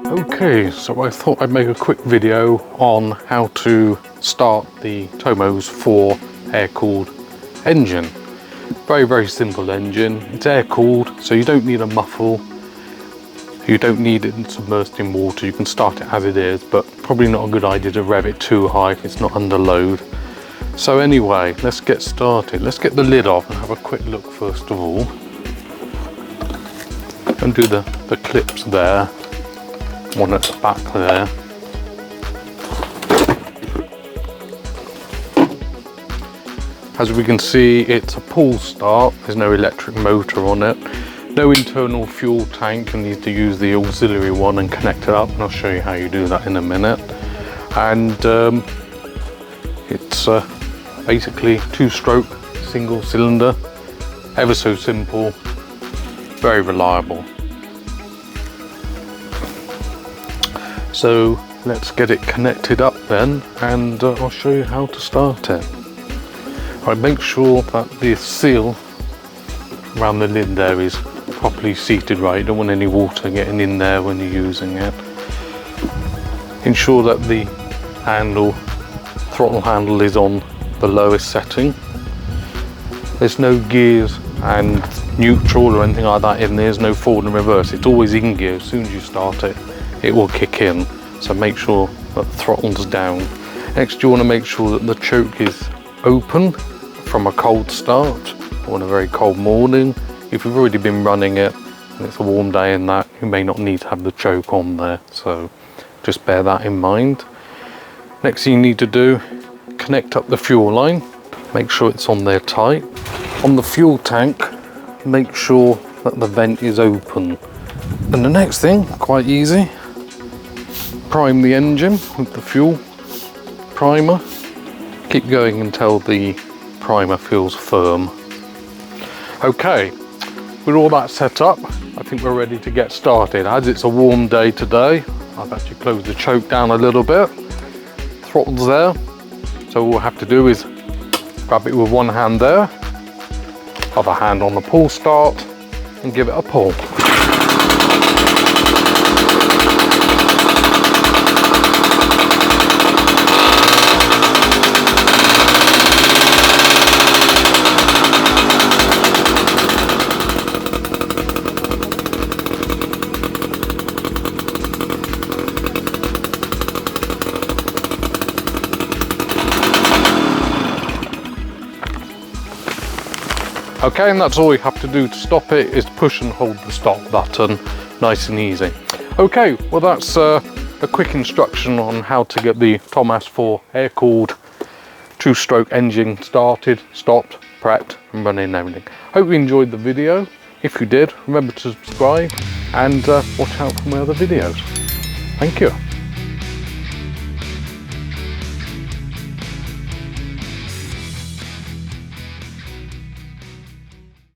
Okay, so I thought I'd make a quick video on how to start the Tomos4 air-cooled engine. Very simple engine. It's air-cooled, so you don't need a muffle. You don't need it submerged in water. You can start it as it is, but probably not a good idea to rev it too high if it's not under load. So anyway, let's get started. Let's get the lid off and have a quick look first of all. And do the clips there. One at the back there. As we can see, it's a pull start. There's no electric motor on it. No internal fuel tank. You need to use the auxiliary one and connect it up, and I'll show you how you do that in a minute. And it's basically 2-stroke single cylinder. Ever so simple, very reliable. So let's get it connected up then, and I'll show you how to start it. Right, make sure that the seal around the lid there is properly seated right. You don't want any water getting in there when you're using it. Ensure that the throttle handle is on the lowest setting. There's no gears and neutral or anything like that in there. There's no forward and reverse. It's always in gear. As soon as you start it, it will kick in. So make sure that the throttle's down. Next, you want to make sure that the choke is open from a cold start or on a very cold morning. If you've already been running it and it's a warm day in that, you may not need to have the choke on there. So just bear that in mind. Next thing you need to do, connect up the fuel line. Make sure it's on there tight. On the fuel tank, make sure that the vent is open. And the next thing, quite easy, prime the engine with the fuel primer. Keep going until the primer feels firm. Okay, with all that set up, I think we're ready to get started. As it's a warm day today, I've actually closed the choke down a little bit. Throttle's there, so all we'll have to do is grab it with one hand there, other hand on the pull start, and give it a pull. Okay, and that's all you have to do to stop it, is push and hold the stop button. Nice and easy. Okay, well that's a quick instruction on how to get the Tomos4 air-cooled 2-stroke engine started, stopped, prepped and running and everything. Hope you enjoyed the video. If you did, remember to subscribe and watch out for my other videos. Thank you.